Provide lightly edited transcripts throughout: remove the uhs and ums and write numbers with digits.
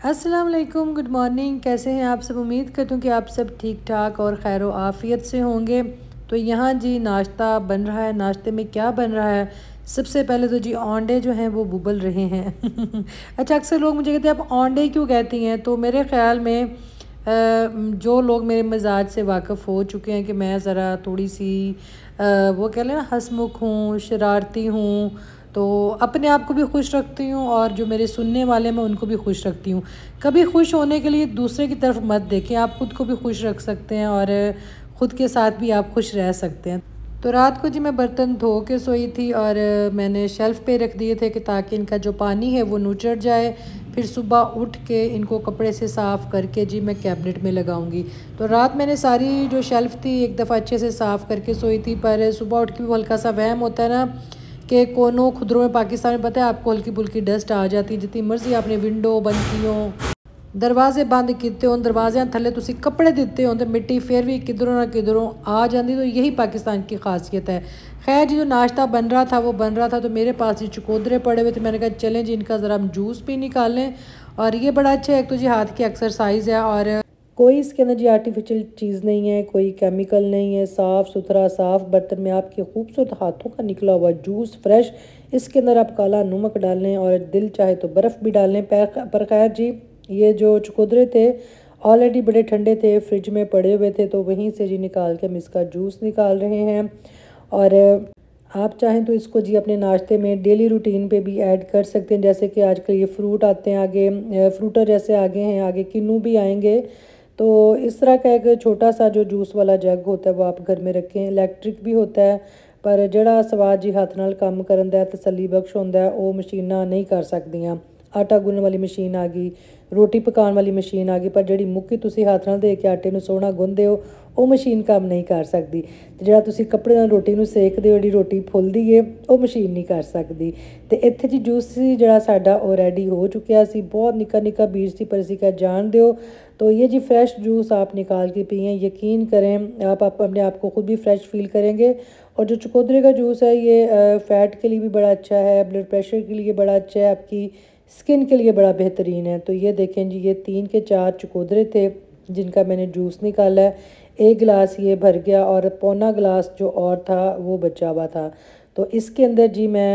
अस्सलाम वालेकुम, good morning. कैसे हैं आप सब? उम्मीद करती हूँ कि आप सब ठीक ठाक और खैर आफ़ियत से होंगे। तो यहाँ जी नाश्ता बन रहा है। नाश्ते में क्या बन रहा है? सबसे पहले तो जी औंडे जो हैं वो बुबल रहे हैं। अच्छा, अक्सर लोग मुझे कहते हैं आप औंडे क्यों कहती हैं? तो मेरे ख़्याल में जो लोग मेरे मिजाज से वाकिफ़ हो चुके हैं कि मैं ज़रा थोड़ी सी वो कह लें ना हंसमुख हूँ, शरारती हूँ, तो अपने आप को भी खुश रखती हूँ और जो मेरे सुनने वाले मैं उनको भी खुश रखती हूँ। कभी खुश होने के लिए दूसरे की तरफ मत देखें, आप खुद को भी खुश रख सकते हैं और ख़ुद के साथ भी आप खुश रह सकते हैं। तो रात को जी मैं बर्तन धो के सोई थी और मैंने शेल्फ़ पे रख दिए थे कि ताकि इनका जो पानी है वो नुचड़ जाए। फिर सुबह उठ के इनको कपड़े से साफ़ करके जी मैं कैबिनेट में लगाऊंगी। तो रात मैंने सारी जो शेल्फ़ थी एक दफ़ा अच्छे से साफ़ करके सोई थी, पर सुबह उठ के भी हल्का सा वहम होता है ना कि कोनों खुदरों में पाकिस्तान में पता है आपको हल्की फुल्की डस्ट आ जाती है। जितनी मर्जी आपने विंडो बंद की हो, दरवाजे बंद किते हो, दरवाजे थले तुसी कपड़े दिते हो, तो मिट्टी फिर भी किधरों ना किधरों आ जाती। तो यही पाकिस्तान की खासियत है। खैर जी, जो नाश्ता बन रहा था वो बन रहा था, तो मेरे पास ये चकोदरे पड़े हुए थे। मैंने कहा चलें जी इनका ज़रा हम जूस भी निकालें। और ये बड़ा अच्छा है, एक तो जी हाथ की एक्सरसाइज है और कोई इसके अंदर जी आर्टिफिशियल चीज़ नहीं है, कोई केमिकल नहीं है। साफ़ सुथरा साफ़ बर्तन में आपके खूबसूरत हाथों का निकला हुआ जूस फ्रेश। इसके अंदर आप काला नमक डाल लें और दिल चाहे तो बर्फ़ भी डाल लें। पर खैर जी, ये जो चकोदरे थे ऑलरेडी बड़े ठंडे थे, फ्रिज में पड़े हुए थे, तो वहीं से जी निकाल के हम इसका जूस निकाल रहे हैं। और आप चाहें तो इसको जी अपने नाश्ते में डेली रूटीन पे भी ऐड कर सकते हैं। जैसे कि आजकल ये फ्रूट आते हैं, आगे फ्रूटर जैसे आगे हैं, आगे किन्नू भी आएंगे। तो इस तरह का एक छोटा सा जो जूस वाला जग होता है वो आप घर में रखें। इलेक्ट्रिक भी होता है, पर ਜਿਹੜਾ ਸਵਾਦ जी हथ नाल काम करन दा तसल्ली बख्श होंदा है वो मशीनां नहीं कर सकदियां। आटा गुन्नण वाली मशीन आ गई, रोटी पकाने वाली मशीन आ गई, पर ਜਿਹੜੀ मुक्की ਤੁਸੀਂ हथ नाल दे के आटे ਨੂੰ सोहना गुंदे हो ਉਹ ਮਸ਼ੀਨ ਕੰਮ ਨਹੀਂ ਕਰ ਸਕਦੀ। ਤੇ ਜਿਹੜਾ ਤੁਸੀਂ ਕੱਪੜੇ ਨਾਲ ਰੋਟੀ ਨੂੰ ਸੇਕਦੇ ਹੋ, ਜਿਹੜੀ ਰੋਟੀ ਫੁੱਲਦੀ ਏ ਉਹ ਮਸ਼ੀਨ ਨਹੀਂ ਕਰ ਸਕਦੀ। ਤੇ ਇੱਥੇ ਜੀ ਜੂਸ ਸੀ ਜਿਹੜਾ ਸਾਡਾ ਉਹ ਰੈਡੀ ਹੋ ਚੁੱਕਿਆ ਸੀ। बहुत निक्का निक्का बीज सी, पर इसी का जान दो। तो ये जी फ्रेश जूस आप निकाल के पिएँ, यकीन करें आप अपने आप को ख़ुद भी फ्रेश फील करेंगे। और जो चकोदरे का जूस है ये फ़ैट के लिए भी बड़ा अच्छा है, ब्लड प्रेशर के लिए बड़ा अच्छा है, आपकी स्किन के लिए बड़ा बेहतरीन है। तो ये देखें जी, ये 3 के 4 चकोदरे थे जिनका मैंने जूस निकाला है। 1 गिलास ये भर गया और पौना गिलास जो और था वो बचा हुआ था। तो इसके अंदर जी मैं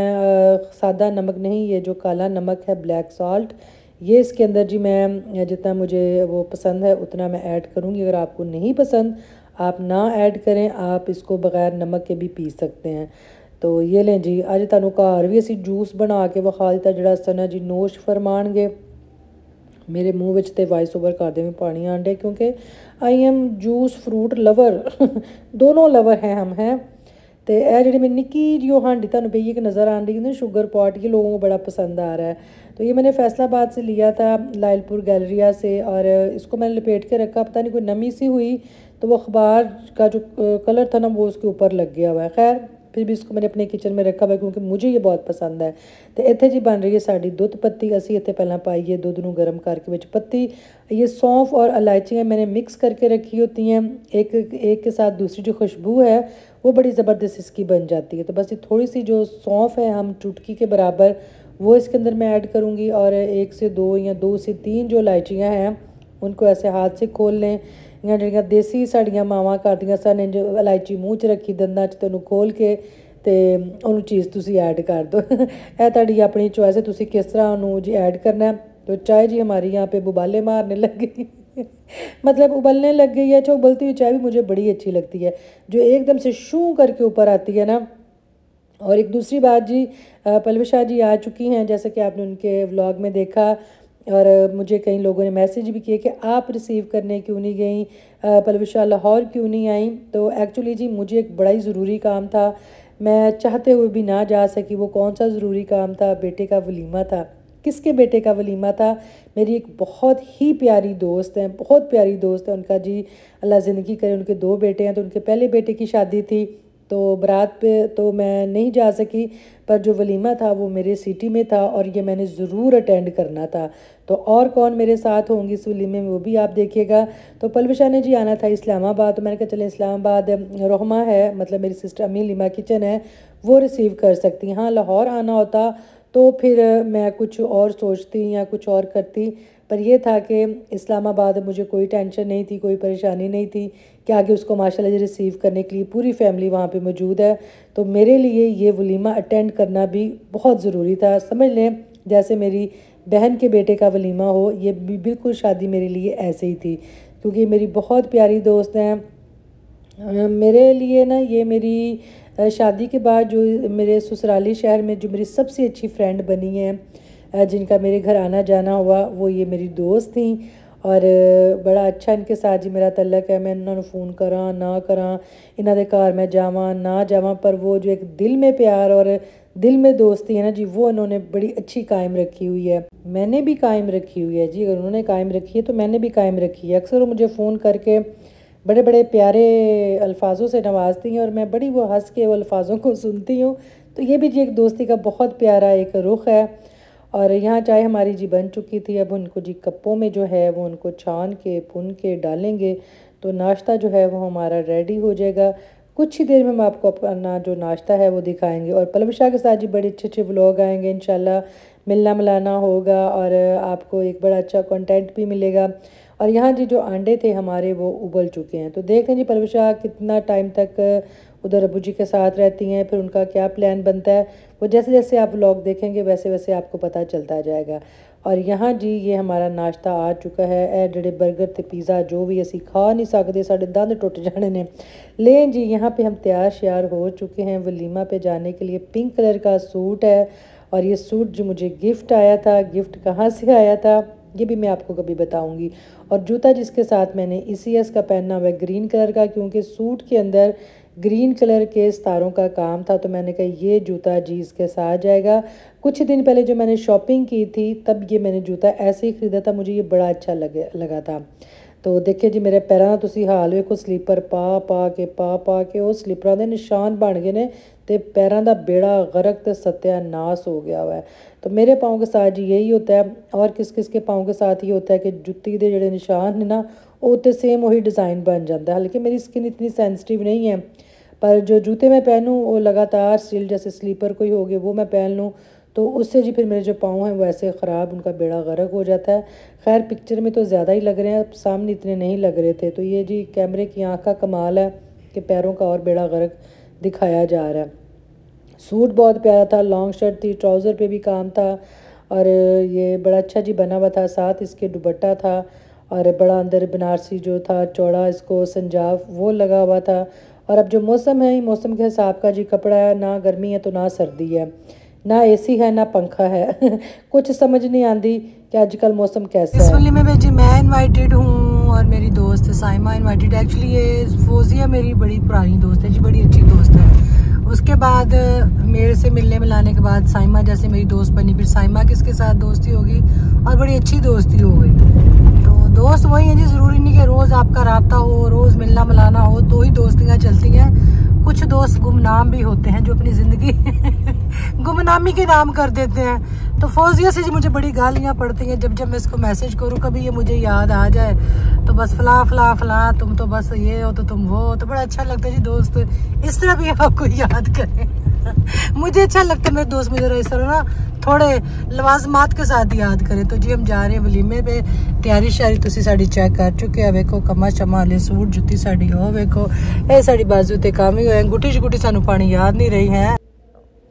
सादा नमक नहीं, ये जो काला नमक है ब्लैक सॉल्ट, ये इसके अंदर जी मैं जितना मुझे वो पसंद है उतना मैं ऐड करूँगी। अगर आपको नहीं पसंद आप ना ऐड करें, आप इसको बग़ैर नमक के भी पी सकते हैं। तो ये लें जी, अज तुहानूं घर भी असीं जूस बना के विखा दित्ता जिहड़ा सना जी नोश फरमाणगे। मेरे मूँह विच ते वॉइस ओवर करदे में पानी आन डे, क्योंकि I am juice fruit lover. दोनों लवर हैं हम हैं। तो यह जी मेरी निक्की जी हांडी तुहानूं पई एक नज़र आन रही है ना, शुगर पॉट, ये लोगों को बड़ा पसंद आ रहा है। तो ये मैंने फैसलाबाद से लिया था, लाइलपुर गैलरिया से, और इसको मैंने लपेट के रखा। पता नहीं कोई नमी सी हुई तो वो अखबार का जो कलर था ना वो उसके ऊपर लग गया हुआ है। खैर फिर भी इसको मैंने अपने किचन में रखा हुआ है क्योंकि मुझे ये बहुत पसंद है। तो इत्थे जी बन रही है साड़ी दुध पत्ती। असी इत्थे पहला पाईए दुध नूं गर्म करके विच पत्ती, ये सौंफ और इलायचियाँ मैंने मिक्स करके रखी होती हैं। एक एक के साथ दूसरी जो खुशबू है वो बड़ी ज़बरदस्त इसकी बन जाती है। तो बस ये थोड़ी सी जो सौंफ है हम चुटकी के बराबर वो इसके अंदर मैं ऐड करूँगी, और 1 से 2 या 2 से 3 जो इलायचियाँ हैं उनको ऐसे हाथ से खोल लें। या ਜਿਹੜੀਆਂ देसी ਸਾਡੀਆਂ ਮਾਵਾਂ ਕਰਦੀਆਂ ਸਨ, ਜੋ ਇਲਾਇਚੀ ਮੂੰਹ 'ਚ ਰੱਖੀ ਦੰਦਾਂ 'ਚ, ਤੈਨੂੰ ਖੋਲ ਕੇ ਤੇ ਉਹਨੂੰ ਚੀਜ਼ ਤੁਸੀਂ ऐड कर दो। ਇਹ ਤੁਹਾਡੀ अपनी चॉइस है, ਤੁਸੀਂ किस तरह ਉਹਨੂੰ जी ऐड करना है। तो चाय जी हमारी यहाँ पे बुबाले मारने लग गई। मतलब उबलने लग गई है। अच्छा, उबलती हुई चाय भी मुझे बड़ी अच्छी लगती है, जो एकदम से शू करके ऊपर आती है ना। और एक दूसरी बात जी, पलविशा जी आ चुकी हैं, जैसे कि आपने उनके व्लॉग में देखा। और मुझे कई लोगों ने मैसेज भी किए कि आप रिसीव करने क्यों नहीं गई, पलविशा लाहौर क्यों नहीं आई। तो एक्चुअली जी मुझे एक बड़ा ही ज़रूरी काम था, मैं चाहते हुए भी ना जा सकी। वो कौन सा ज़रूरी काम था? बेटे का वलीमा था। किसके बेटे का वलीमा था? मेरी एक बहुत ही प्यारी दोस्त है, बहुत प्यारी दोस्त है। उनका जी अल्लाह ज़िंदगी करे, उनके 2 बेटे हैं। तो उनके पहले बेटे की शादी थी, तो बारात पे तो मैं नहीं जा सकी, पर जो वलीमा था वो मेरे सिटी में था और ये मैंने ज़रूर अटेंड करना था। तो और कौन मेरे साथ होंगी इस वलीमे में वो भी आप देखिएगा। तो पलविशा ने जी आना था इस्लामाबाद, तो मैंने कहा चले इस्लामाबाद रोहमा है, मतलब मेरी सिस्टर अम्मी लिमा किचन है, वो रिसीव कर सकती। हाँ, लाहौर आना होता तो फिर मैं कुछ और सोचती या कुछ और करती, पर यह था कि इस्लामाबाद मुझे कोई टेंशन नहीं थी, कोई परेशानी नहीं थी कि आगे उसको माशाल्लाह जी रिसीव करने के लिए पूरी फैमिली वहाँ पे मौजूद है। तो मेरे लिए ये वलीमा अटेंड करना भी बहुत ज़रूरी था। समझ लें जैसे मेरी बहन के बेटे का वलीमा हो, ये भी बिल्कुल शादी मेरे लिए ऐसे ही थी, क्योंकि मेरी बहुत प्यारी दोस्त हैं। मेरे लिए ना ये मेरी शादी के बाद जो मेरे ससुराली शहर में जो मेरी सबसे अच्छी फ्रेंड बनी है, जिनका मेरे घर आना जाना हुआ, वो ये मेरी दोस्त थी। और बड़ा अच्छा इनके साथ जी मेरा तल्लक है। मैं इन्होंने फ़ोन करा ना करा, इन्हों के घर मैं जावा ना जावा, पर वो जो एक दिल में प्यार और दिल में दोस्ती है ना जी, वो इन्होंने बड़ी अच्छी कायम रखी हुई है। मैंने भी कायम रखी हुई है जी, अगर उन्होंने कायम रखी है तो मैंने भी कायम रखी है। अक्सर वो मुझे फ़ोन करके बड़े बड़े प्यारे अल्फाजों से नवाजती हैं और मैं बड़ी वो हंस के वो अल्फाजों को सुनती हूँ। तो ये भी जी एक दोस्ती का बहुत प्यारा एक रुख है। और यहाँ चाय हमारी जी बन चुकी थी, अब उनको जी कप्पों में जो है वो उनको छान के भुन के डालेंगे तो नाश्ता जो है वो हमारा रेडी हो जाएगा। कुछ ही देर में हम आपको अपना जो नाश्ता है वो दिखाएंगे और पलव शाह के साथ जी बड़े अच्छे अच्छे व्लॉग आएंगे इंशाल्लाह। मिलना मिलाना होगा और आपको एक बड़ा अच्छा कंटेंट भी मिलेगा। और यहाँ जी जो अंडे थे हमारे वो उबल चुके हैं, तो देख लें जी पलव शाह कितना टाइम तक उधर अबू जी के साथ रहती हैं, फिर उनका क्या प्लान बनता है वो जैसे जैसे आप व्लॉग देखेंगे वैसे वैसे आपको पता चलता जाएगा। और यहाँ जी ये हमारा नाश्ता आ चुका है। ए जेडे बर्गर ते पिज़्ज़ा जो भी असी खा नहीं सकते, साढ़े दंद टुट जाने ने। लें जी यहाँ पे हम तैयार श्यार हो चुके हैं वलीमा पे जाने के लिए। पिंक कलर का सूट है और ये सूट जो मुझे गिफ्ट आया था, गिफ्ट कहाँ से आया था ये भी मैं आपको कभी बताऊंगी। और जूता जिसके साथ मैंने ECS का पहना हुआ है ग्रीन कलर का, क्योंकि सूट के अंदर ग्रीन कलर के सितारों का काम था, तो मैंने कहा ये जूता जी इसके साथ जाएगा। कुछ दिन पहले जो मैंने शॉपिंग की थी तब ये मैंने जूता ऐसे ही ख़रीदा था, मुझे ये बड़ा अच्छा लगा था। तो देखिए जी मेरे पैरों का तुसी हाल वेखो, स्लीपर पा के वो स्लीपरां दे निशान बन गए ने ते पैरों का बेड़ा गर्क ते सत्यानाश हो गया हुआ है। तो मेरे पाँव के साथ जी यही होता है। और किस किस के पाँव के साथ ये होता है कि जुत्ती के जोड़े निशान ने ना वो तो सेम वही डिज़ाइन बन जाता है। हालांकि मेरी स्किन इतनी सेंसिटिव नहीं है, पर जो जूते मैं पहनूँ वो लगातार स्टिल जैसे स्लीपर कोई हो गए वो मैं पहन लूँ तो उससे जी फिर मेरे जो पाँव हैं वो ऐसे ख़राब, उनका बेड़ा गर्क हो जाता है। खैर पिक्चर में तो ज़्यादा ही लग रहे हैं, सामने इतने नहीं लग रहे थे। तो ये जी कैमरे की आँख का कमाल है कि पैरों का और बेड़ा गर्क दिखाया जा रहा है। सूट बहुत प्यारा था, लॉन्ग शर्ट थी, ट्राउज़र पे भी काम था और ये बड़ा अच्छा जी बना हुआ था। साथ इसके दुपट्टा था और बड़ा अंदर बनारसी जो था चौड़ा इसको संजाव वो लगा हुआ था। और अब जो मौसम है मौसम के हिसाब का जी कपड़ा है, ना गर्मी है तो ना सर्दी है, ना AC है ना पंखा है कुछ समझ नहीं आती कि आजकल मौसम कैसा है। इस वलीमे में जी मैं इनवाइटेड हूँ और मेरी दोस्त साइमा इनवाइटेड। एक्चुअली ये फोजिया मेरी बड़ी पुरानी दोस्त है जी, बड़ी अच्छी दोस्त है। उसके बाद मेरे से मिलने मिलाने के बाद साइमा जैसे मेरी दोस्त बनी, फिर साइमा किसके साथ दोस्ती होगी और बड़ी अच्छी दोस्ती हो गई। तो दोस्त वही है जी, ज़रूरी नहीं कि रोज़ आपका राब्ता हो, रोज़ मिलना मिलाना हो तो ही दोस्तियाँ चलती हैं। कुछ दोस्त गुमनाम भी होते हैं जो अपनी ज़िंदगी गुमनामी के नाम कर देते हैं। तो फौजिया से जी मुझे बड़ी गालियाँ पड़ती हैं जब मैं इसको मैसेज करूँ, कभी ये मुझे याद आ जाए तो बस फला फला फला तुम तो बस ये हो तो तुम वो हो। तो बड़ा अच्छा लगता है जी दोस्त इस तरह भी आपको याद करें मुझे अच्छा लगता है मेरे दोस्त मुझे इस तरह ना थोड़े लवाजमात के साथ याद करें। तो जी हम जा रहे हैं वलीमे पे, तैयारी शारी तुसी साड़ी चेक कर चुके हैं। वेखो कमा शमा वाले सूट जुत्ती साड़ी हो वेखो, ये साड़ी बाजू ते काम ही होए, गुटी सानू पानी याद नहीं रही है।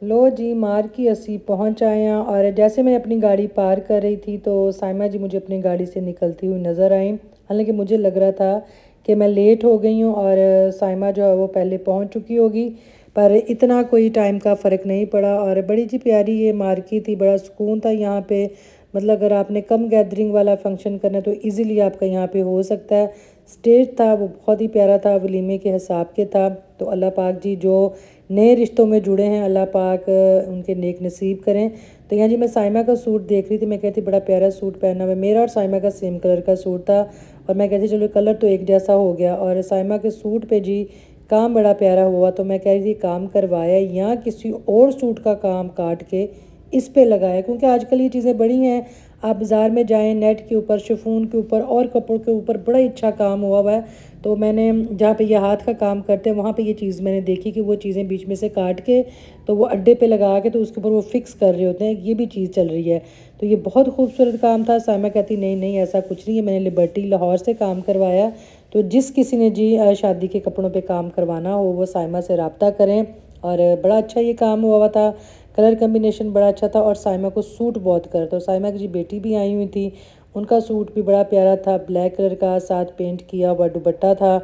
लो जी मार की असी पहुँच आए हैं और जैसे मैं अपनी गाड़ी पार कर रही थी तो साइमा जी मुझे अपनी गाड़ी से निकलती हुई नज़र आई। हालांकि मुझे लग रहा था कि मैं लेट हो गई हूँ और साइमा जो है वो पहले पहुँच चुकी होगी, पर इतना कोई टाइम का फ़र्क नहीं पड़ा। और बड़ी जी प्यारी ये मार्केट थी, बड़ा सुकून था यहाँ पे। मतलब अगर आपने कम गैदरिंग वाला फंक्शन करना है तो इजीली आपका यहाँ पे हो सकता है। स्टेज था वो बहुत ही प्यारा था, वलीमे के हिसाब के था। तो अल्लाह पाक जी जो नए रिश्तों में जुड़े हैं अल्लाह पाक उनके नेक नसीब करें। तो यहाँ जी मैं साइमा का सूट देख रही थी, मैं कहती बड़ा प्यारा सूट पहना हुआ है। मेरा और साइमा का सेम कलर का सूट था और मैं कहती चलो कलर तो एक जैसा हो गया। और साइमा के सूट पे जी काम बड़ा प्यारा हुआ, तो मैं कह रही थी काम करवाया या किसी और सूट का काम काट के इस पे लगाया, क्योंकि आजकल ये चीज़ें बड़ी हैं। आप बाज़ार में जाएं, नेट के ऊपर, शिफॉन के ऊपर और कपड़ों के ऊपर बड़ा ही अच्छा काम हुआ है। तो मैंने जहाँ पे ये हाथ का काम करते हैं वहाँ पे ये चीज़ मैंने देखी कि वो चीज़ें बीच में से काट के तो वो अड्डे पे लगा के तो उसके ऊपर वो फिक्स कर रहे होते हैं, ये भी चीज़ चल रही है। तो ये बहुत खूबसूरत काम था। साइमा कहती नहीं नहीं ऐसा कुछ नहीं है, मैंने लिबर्टी लाहौर से काम करवाया। तो जिस किसी ने जी शादी के कपड़ों पे काम करवाना हो वो साइमा से रब्ता करें। और बड़ा अच्छा ये काम हुआ था, कलर कम्बिनेशन बड़ा अच्छा था और साइमा को सूट बहुत करता। और साइमा की जी बेटी भी आई हुई थी, उनका सूट भी बड़ा प्यारा था, ब्लैक कलर का, साथ पेंट किया हुआ दुपट्टा था।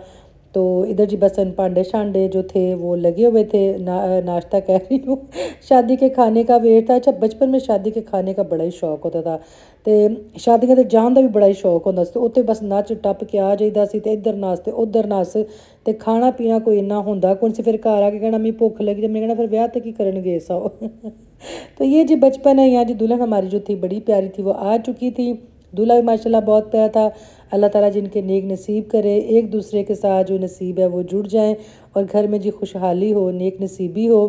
तो इधर जी बस पांडे शांडे जो थे वो लगे हुए थे, नाश्ता कह रही हूँ शादी के खाने का वेट था। अच्छा, बचपन में शादी के खाने का बड़ा ही शौक होता था, तो शादियां ते जान का भी बड़ा ही शौक होता सी। उत्ते बस नच टप के आ जाइदा सी, ते इधर नस ते उधर नस, ते खाना पीना कोई इन्ना होंदा कौन सी। फिर घर आके कहना मिगी भुख लगी, तो मैं कहना फिर ब्याह ते की करन गए सो तो ये जी बचपन है। यहाँ जी दुल्हन हमारी जो थी बड़ी प्यारी थी, वो आ चुकी थी। दूल्हा भी माशाल्लाह बहुत प्यारा था। अल्लाह ताला जिनके नेक नसीब करे, एक दूसरे के साथ जो नसीब है वो जुड़ जाएं और घर में जी खुशहाली हो, नेक नसीबी हो।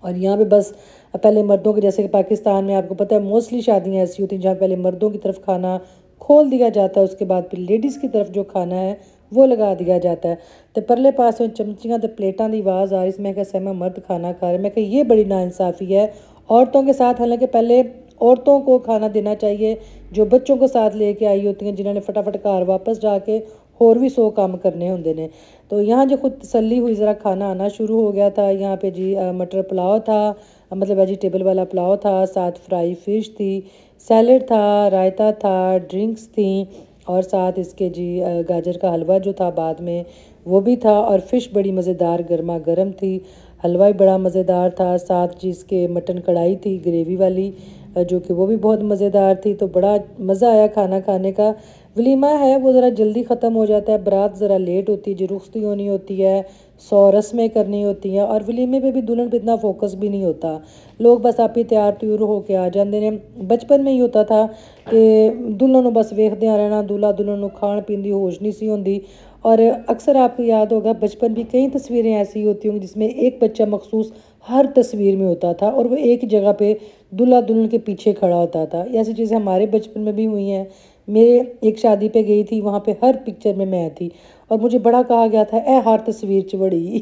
और यहाँ पे बस पहले मर्दों के, जैसे कि पाकिस्तान में आपको पता है मोस्टली शादियाँ ऐसी होती हैं जहाँ पहले मर्दों की तरफ खाना खोल दिया जाता है, उसके बाद फिर लेडीज़ की तरफ जो खाना है वो लगा दिया जाता है। तो परले पास में चमचियाँ तो प्लेटां की आवाज़ आ रही, मैं क्या सहमा मर्द खाना खा रहे, मैं क्या ये बड़ी नाइंसाफ़ी है औरतों के साथ। हालांकि पहले औरतों को खाना देना चाहिए जो बच्चों को साथ लेके आई होती हैं, जिन्होंने फटाफट घर वापस जाके होर भी 100 काम करने होंगे ने। तो यहाँ जो खुद तसल्ली हुई, ज़रा खाना आना शुरू हो गया था। यहाँ पे जी मटर पुलाव था, मतलब वेजिटेबल वाला पुलाव था, साथ फ्राई फ़िश थी, सैलड था, रायता था, ड्रिंक्स थी और साथ इसके जी गाजर का हलवा जो था बाद में वो भी था। और फ़िश बड़ी मज़ेदार गर्मा गर्म थी, हलवा भी बड़ा मज़ेदार था। साथ जी इसके मटन कढ़ाई थी ग्रेवी वाली, जो कि वो भी बहुत मज़ेदार थी। तो बड़ा मज़ा आया खाना खाने का। वलीमा है वो ज़रा जल्दी ख़त्म हो जाता है, बारात ज़रा लेट होती है, जो रुख्सती होनी होती है, 100 रस्में करनी होती हैं और वलीमे पे भी दुल्हन पे इतना फोकस भी नहीं होता। लोग बस आप ही तैयार त्यूर होके आ जाते हैं। बचपन में ही होता था कि दुल्हन बस वेखदे रहना, दूल्हा दुल्हन खाण पीन की होश नहीं सी होंदी। और अक्सर आपको याद होगा बचपन भी कई तस्वीरें ऐसी होती होंगी जिसमें एक बच्चा मखसूस हर तस्वीर में होता था और वो एक जगह पे दूल्हा दुल्हन के पीछे खड़ा होता था। ऐसी चीज़ें हमारे बचपन में भी हुई हैं। मेरे एक शादी पे गई थी, वहाँ पे हर पिक्चर में मैं थी और मुझे बड़ा कहा गया था ए हर तस्वीर च बड़ी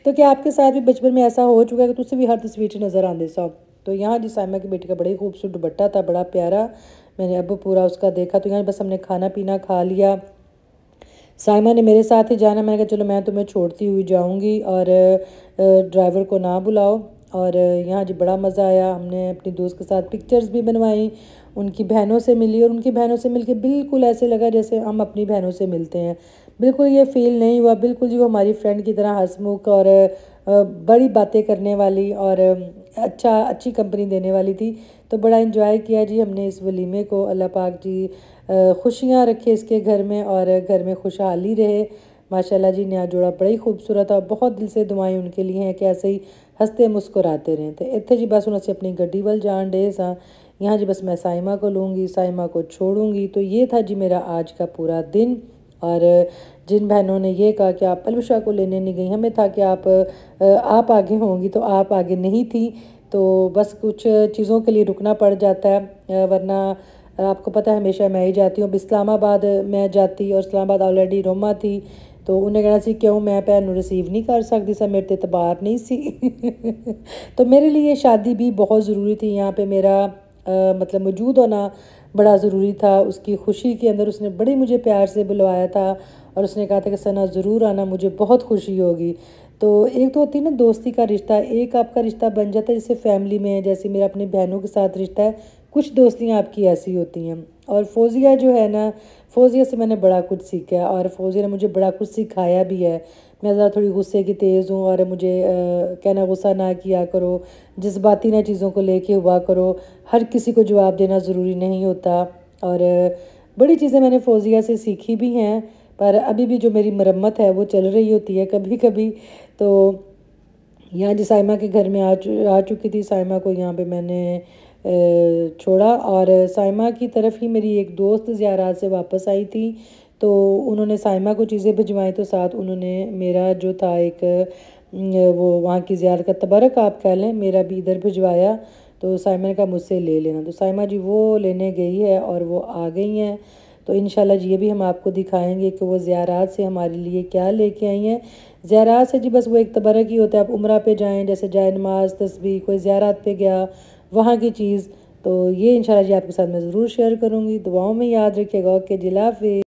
तो क्या आपके साथ भी बचपन में ऐसा हो चुका है कि तुझसे भी हर तस्वीर च नज़र आते सो? तो यहाँ जी साइमा की बेटी का बड़ा ही खूबसूरत दुपट्टा था, बड़ा प्यारा। मैंने अब पूरा उसका देखा। तो यहाँ बस हमने खाना पीना खा लिया। साइमा ने मेरे साथ ही जाना, मैंने कहा चलो मैं तुम्हें छोड़ती हुई जाऊंगी और ड्राइवर को ना बुलाओ। और यहाँ जी बड़ा मज़ा आया। हमने अपनी दोस्त के साथ पिक्चर्स भी बनवाई, उनकी बहनों से मिली और उनकी बहनों से मिलके बिल्कुल ऐसे लगा जैसे हम अपनी बहनों से मिलते हैं। बिल्कुल ये फ़ील नहीं हुआ, बिल्कुल जी वो हमारी फ्रेंड की तरह हंसमुख और बड़ी बातें करने वाली और अच्छी कंपनी देने वाली थी। तो बड़ा इन्जॉय किया जी हमने इस वलीमे को। अल्लाह पाक जी खुशियाँ रखे इसके घर में और घर में खुशहाली रहे। माशाल्लाह जी नया जोड़ा बड़ा ही खूबसूरत है। बहुत दिल से दुआएं उनके लिए हैं कि ऐसे ही हंसते मुस्कुराते रहें। तो इतने जी बस उन्हें अपनी गड्डी वाल जान डे सा। यहाँ जी बस मैं साइमा को लूँगी, साइमा को छोड़ूंगी। तो ये था जी मेरा आज का पूरा दिन। और जिन बहनों ने ये कहा कि आप अलविशा को लेने नहीं गई, हमें था कि आप आगे होंगी, तो आप आगे नहीं थी। तो बस कुछ चीज़ों के लिए रुकना पड़ जाता है, वरना आपको पता है हमेशा मैं ही जाती हूँ। अब इस्लामाबाद मैं जाती और इस्लामाबाद ऑलरेडी रोमा थी, तो उन्हें कहना सी क्यों मैं भैन रिसीव नहीं कर सकती सा, मेरे ते इतबार नहीं सी तो मेरे लिए शादी भी बहुत ज़रूरी थी। यहाँ पे मेरा मतलब मौजूद होना बड़ा ज़रूरी था। उसकी खुशी के अंदर उसने बड़ी मुझे प्यार से बुलवाया था और उसने कहा था कि सना ज़रूर आना, मुझे बहुत खुशी होगी। तो एक तो होती है ना दोस्ती का रिश्ता, एक आपका रिश्ता बन जाता है जैसे फैमिली में है, जैसे मेरा अपनी बहनों के साथ रिश्ता है। कुछ दोस्तियाँ आपकी ऐसी होती हैं। और फ़ौज़िया जो है ना, फ़ौज़िया से मैंने बड़ा कुछ सीखा है और फ़ौज़िया ने मुझे बड़ा कुछ सिखाया भी है। मैं ज़रा थोड़ी गुस्से की तेज़ हूँ और मुझे कहना गुस्सा ना किया करो, जज्बाती ना चीज़ों को लेके हुआ करो, हर किसी को जवाब देना ज़रूरी नहीं होता। और बड़ी चीज़ें मैंने फ़ौज़िया से सीखी भी हैं, पर अभी भी जो मेरी मरम्मत है वो चल रही होती है कभी कभी। तो यहाँ जी साइमा के घर में आ चुकी थी। साइमा को यहाँ पे मैंने छोड़ा और साइमा की तरफ ही मेरी एक दोस्त ज़ियारत से वापस आई थी। तो उन्होंने साइमा को चीज़ें भिजवाई, तो साथ उन्होंने मेरा जो था एक वो वहाँ की ज़ियारत का तबरक आप कह लें, मेरा भी इधर भिजवाया। तो साइमा ने कहा मुझसे ले लेना। तो साइमा जी वो लेने गई है और वो आ गई हैं। तो इंशाल्लाह जी ये भी हम आपको दिखाएंगे कि वो ज़ियारात से हमारे लिए क्या लेके आई हैं। ज़ियारात से जी बस वो एक तबरक ही होता है, आप उम्रा पे जाएँ, जैसे जाए नमाज तस्बीह, कोई ज़ियारत पे गया वहाँ की चीज़। तो ये इंशाल्लाह जी आपके साथ मैं ज़रूर शेयर करूँगी। दुआओं में याद रखिएगा। ओके जी, अल्लाह हाफ़िज़।